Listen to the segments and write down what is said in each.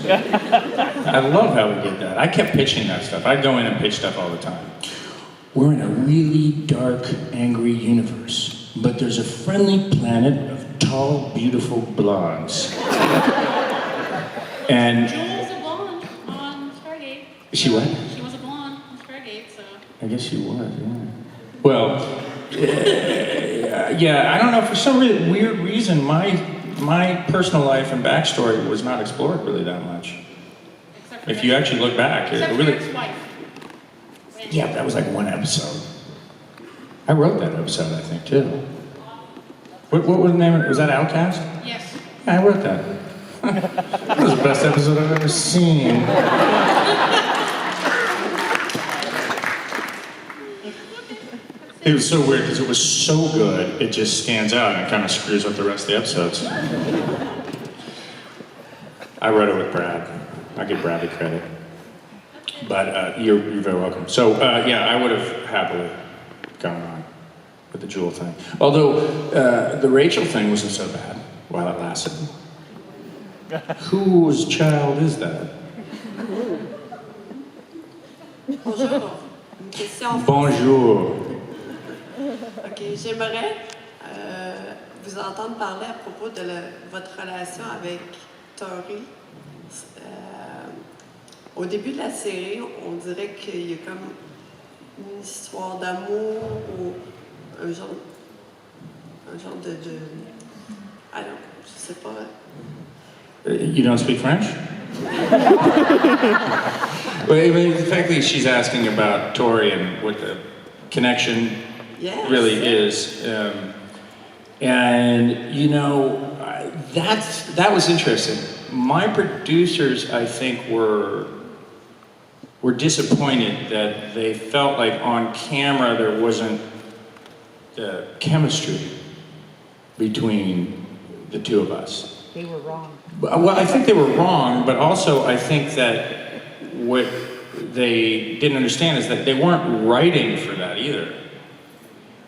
universe. I love how we did that. I kept pitching that stuff. I'd go in and pitch stuff all the time. We're in a really dark, angry universe, but there's a friendly planet of tall, beautiful blondes. And Jules a blonde on Stargate. she what? She was a blonde on Stargate, so. I guess she was, yeah. Well, yeah, I don't know, for some weird reason, my personal life and backstory was not explored really that much. If you actually look back, it really... Except for ex-wife. Yeah, that was like one episode. I wrote that episode, I think, too. What was the name of it? Was that Outcast? Yes. Yeah, I wrote that. That was the best episode I've ever seen. It was so weird because it was so good, it just stands out and it kind of screws up the rest of the episodes. I wrote it with Brad. I give Brad the credit. But you're very welcome. So yeah, I would have happily gone on with the Jewel thing. Although the Rachel thing wasn't so bad while it lasted. Whose child is that? Bonjour. Une question. Bonjour. Ok, j'aimerais vous entendre parler à propos de votre relation avec Tori. Au début de la série, on dirait qu'il y a comme une histoire d'amour ou un genre de I don't, je sais pas. You don't speak French? Well, effectively, she's asking about Tori and what the connection really is. And, you know, that was interesting. My producers, I think, were disappointed that they felt like on camera there wasn't chemistry between the two of us. They were wrong. Well, I think they were wrong, but also I think that what they didn't understand is that they weren't writing for that either.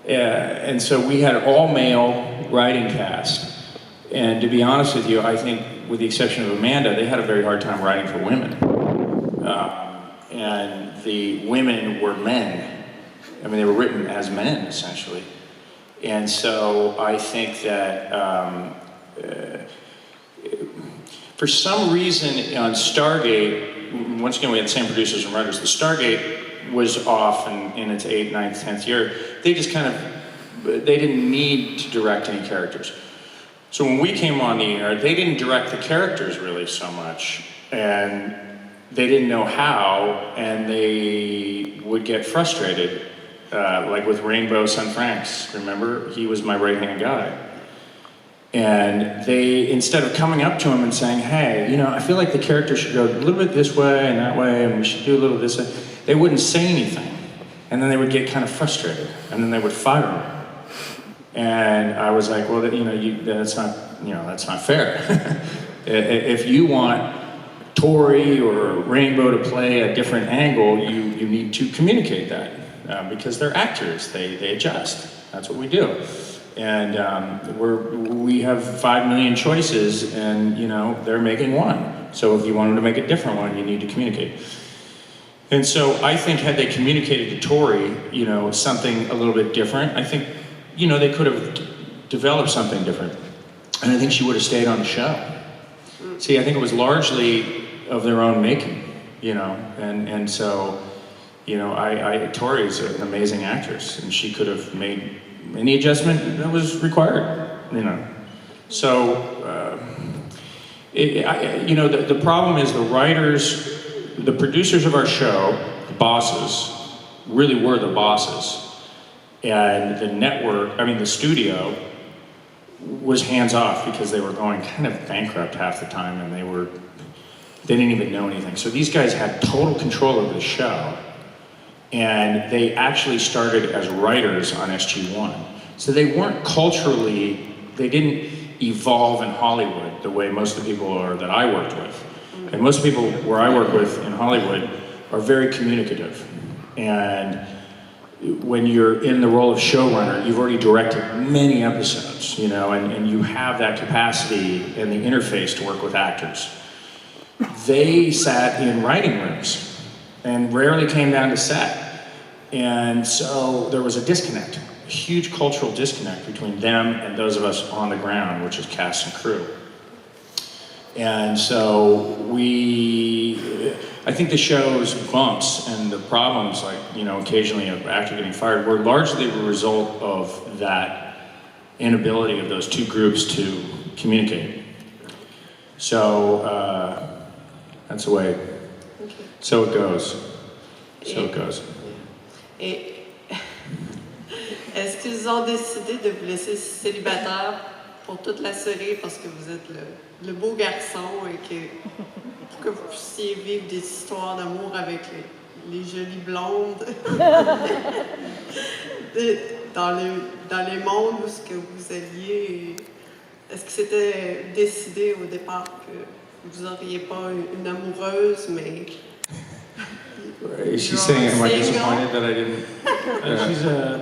And so we had all male writing cast. And to be honest with you, I think with the exception of Amanda, they had a very hard time writing for women. And the women were men. I mean, they were written as men, essentially. And so I think that for some reason on Stargate, once again we had the same producers and writers, the Stargate was off in its 8th, 9th, 10th year. They just kind of, they didn't need to direct any characters. So when we came on the air, they didn't direct the characters really so much, and they didn't know how, and they would get frustrated. Like with Rainbow Sun Franks, remember? He was my right-hand guy. And they, instead of coming up to him and saying, hey, you know, I feel like the character should go a little bit this way and that way, and we should do a little this way, they wouldn't say anything. And then they would get kind of frustrated, and then they would fire him. And I was like, well, you know, that's not fair. If you want Tori or Rainbow to play a different angle, you need to communicate that because they're actors. They adjust. That's what we do. And we have 5 million choices, and you know they're making one. So if you want them to make a different one, you need to communicate. And so I think had they communicated to Tori, you know, something a little bit different, I think, you know, they could have developed something different. And I think she would have stayed on the show. See, I think it was largely of their own making, you know, and so, you know, Tori's an amazing actress, and she could have made any adjustment that was required, you know. So, you know, the problem is the writers, the producers of our show, the bosses, really were the bosses. And the network, I mean the studio, was hands off because they were going kind of bankrupt half the time, and they didn't even know anything. So these guys had total control over the show, and they actually started as writers on SG-1. So they weren't culturally, they didn't evolve in Hollywood the way most of the people are that I worked with. And most people where I work with in Hollywood are very communicative. And when you're in the role of showrunner, you've already directed many episodes, you know, and you have that capacity and the interface to work with actors. they sat in writing rooms and rarely came down to set. And so there was a disconnect, a huge cultural disconnect between them and those of us on the ground, which is cast and crew. And so I think the show's bumps and the problems, like, you know, occasionally an actor getting fired, were largely the result of that inability of those two groups to communicate. So that's the way, so it goes. So it goes. Et est-ce qu'ils ont décidé de vous laisser célibataire pour toute la série parce que vous êtes le beau garçon et pour que vous puissiez vivre des histoires d'amour avec les jolies blondes dans les mondes où ce que vous alliez? Est-ce que c'était décidé au départ que vous n'auriez pas une amoureuse, mais... Is she saying, am I disappointed that I didn't?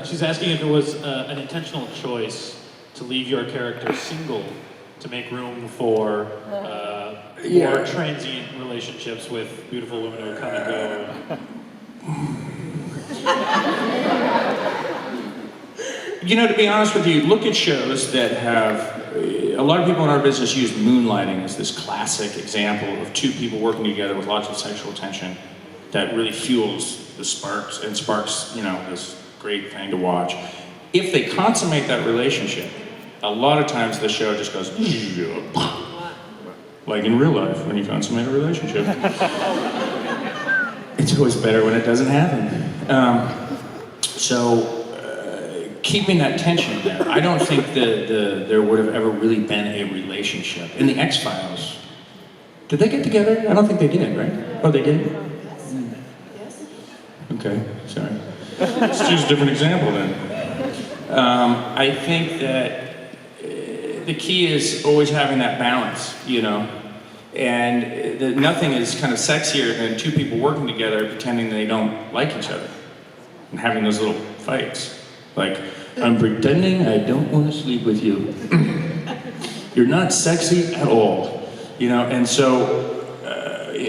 She's asking if it was an intentional choice to leave your character single to make room for more transient relationships with beautiful women who come and go. You know, to be honest with you, look at shows that have, a lot of people in our business use moonlighting as this classic example of two people working together with lots of sexual tension that really fuels the sparks, and sparks, you know, this great thing to watch. If they consummate that relationship, a lot of times the show just goes, like in real life when you consummate a relationship. It's always better when it doesn't happen. Keeping that tension there. I don't think there would have ever really been a relationship. In the X-Files, did they get together? I don't think they did, right? Oh, they did? Yes. Okay, sorry. Let's use a different example then. I think that the key is always having that balance, you know? And that nothing is kind of sexier than two people working together pretending they don't like each other and having those little fights. Like, I'm pretending I don't want to sleep with you. You're not sexy at all, you know? And so,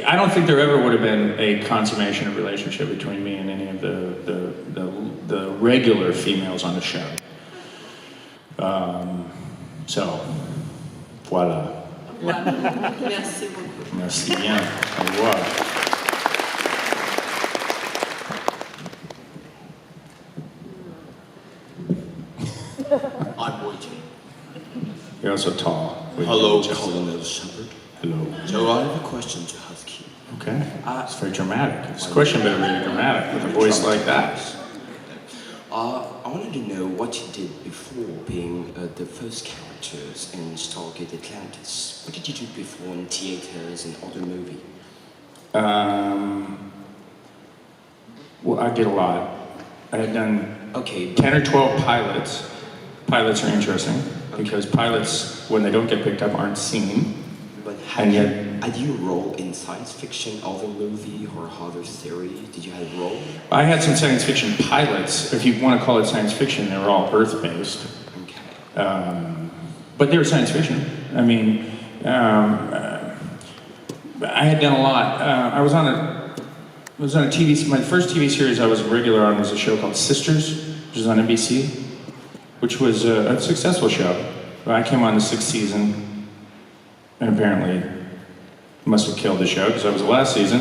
I don't think there ever would have been a consummation of relationship between me and any of the regular females on the show. So, voilà. Merci beaucoup. Merci bien. Au revoir. I'm waiting. You're also tall. Hello, Colonel Shepard. Hello. So I have a question to ask you. Okay. It's very dramatic. This question better be dramatic with a voice like that. I wanted to know what you did before being the first characters in Stargate Atlantis. What did you do before in theaters and other movies? Well, I did a lot. I had done 10 or 12 pilots. Pilots are interesting because pilots, when they don't get picked up, aren't seen. But And yet- had you a role in science fiction, other movie, or other series? Did you have a role? I had some science fiction pilots. If you want to call it science fiction, they were all Earth-based. Okay. But they were science fiction. I mean, I had done a lot. I was on a TV. My first TV series I was a regular on was a show called Sisters, which was on NBC, which was a successful show. I came on the 6th season, and apparently must have killed the show because I was the last season.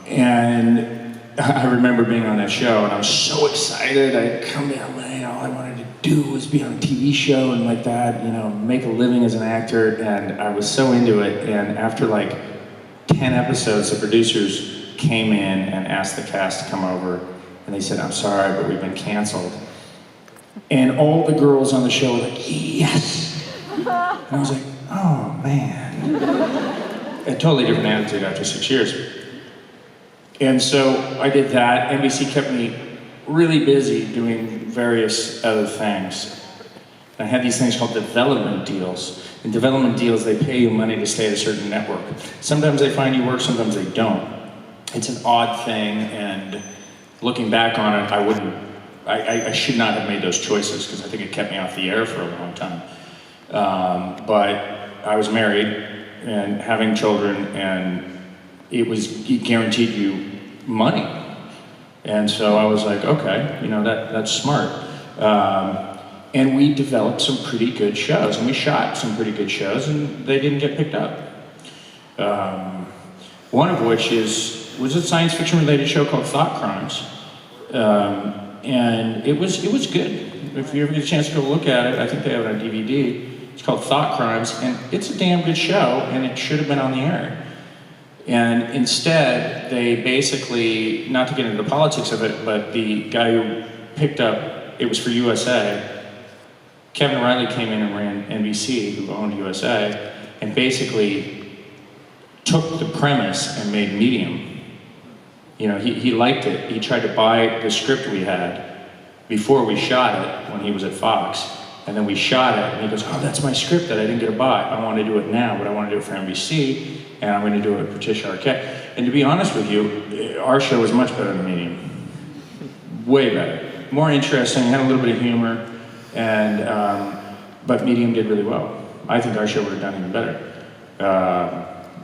And I remember being on that show, and I was so excited. I'd come to LA, and all I wanted to do was be on a TV show and like that, you know, make a living as an actor. And I was so into it. And after like 10 episodes, the producers came in and asked the cast to come over, and they said, "I'm sorry, but we've been canceled." And all the girls on the show were like, "Yes!" And I was like, "Oh man." A totally different attitude after 6 years. And so I did that. NBC kept me really busy doing various other things. I had these things called development deals. In development deals, they pay you money to stay at a certain network. Sometimes they find you work, sometimes they don't. It's an odd thing, and looking back on it, I should not have made those choices because I think it kept me off the air for a long time. But I was married, and having children, and it guaranteed you money. And so I was like, okay, you know, that's smart. And we developed some pretty good shows, and we shot some pretty good shows, and they didn't get picked up. One of which was a science fiction related show called Thought Crimes. And it was good. If you ever get a chance to go look at it, I think they have it on DVD. It's called Thought Crimes, and it's a damn good show, and it should have been on the air. And instead, they basically, not to get into the politics of it, but the guy who picked up, it was for USA, Kevin Riley came in and ran NBC, who owned USA, and basically took the premise and made Medium. You know, he liked it. He tried to buy the script we had before we shot it when he was at Fox. And then we shot it, and he goes, oh, that's my script that I didn't get to buy. I want to do it now, but I want to do it for NBC, and I'm going to do it with Patricia Arquette. And to be honest with you, our show was much better than Medium. Way better. More interesting, had a little bit of humor, and but Medium did really well. I think our show would have done even better.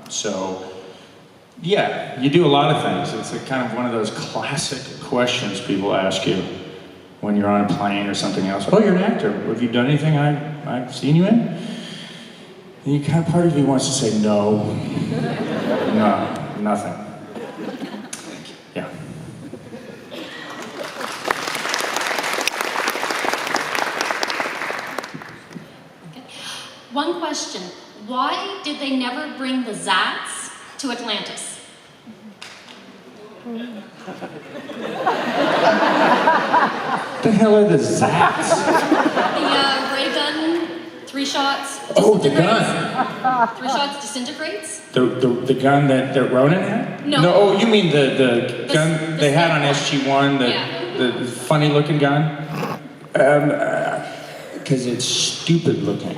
So, yeah, you do a lot of things. It's a kind of one of those classic questions people ask you when you're on a plane or something else. Oh, you're an actor. Have you done anything I've seen you in? And you kind of, part of you wants to say no. No, nothing. Yeah. One question, why did they never bring the Zats to Atlantis? The hell are the Zats? The ray gun, 3 shots, Oh, the disintegrates. gun. 3 shots disintegrates? The gun that Ronan had? No. No, oh, you mean the gun the they had on snake SG-1, Yeah. the funny looking gun? Because it's stupid looking.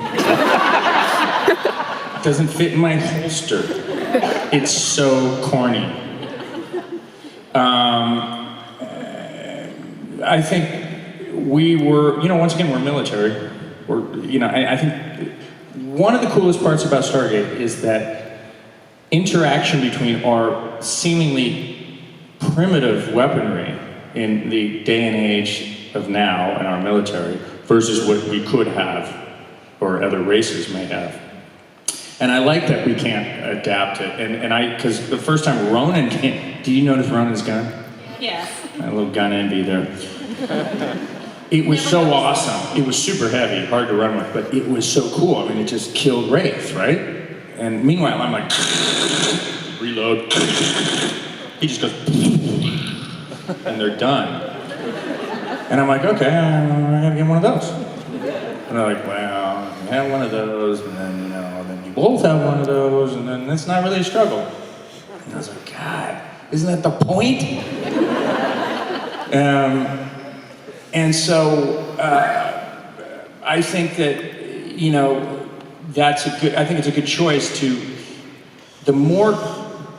It doesn't fit in my holster. It's so corny. I think we were, you know, once again, we're military. I think one of the coolest parts about Stargate is that interaction between our seemingly primitive weaponry in the day and age of now in our military versus what we could have or other races may have. And I like that we can't adapt it. Because the first time Ronan came, did you notice Ronan's gun? Yes. A little gun envy there. It was so awesome. It was super heavy, hard to run with, but it was so cool. I mean, it just killed Wraith, right? And meanwhile, I'm like, reload. He just goes, and they're done. And I'm like, okay, I gotta get one of those. And they're like, well, you have one of those, and then, then you both have one of those, and then it's not really a struggle. And I was like, God, isn't that the point? And so I think that, I think it's a good choice the more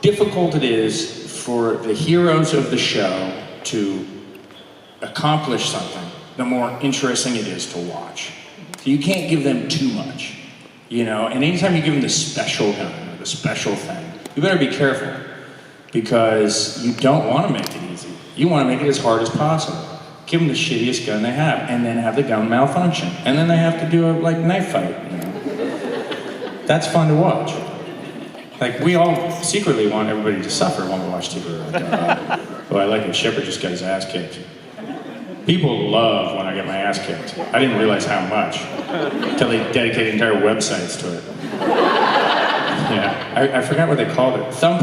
difficult it is for the heroes of the show to accomplish something, the more interesting it is to watch. So you can't give them too much, and anytime you give them the special gun or the special thing, you better be careful because you don't want to make it easy. You want to make it as hard as possible. Give them the shittiest gun they have, and then have the gun malfunction. And then they have to do a knife fight, That's fun to watch. We all secretly want everybody to suffer when we watch TV. I like it, Shepard just got his ass kicked. People love when I get my ass kicked. I didn't realize how much until they dedicated entire websites to it. Yeah, I forgot what they called it. Thumping.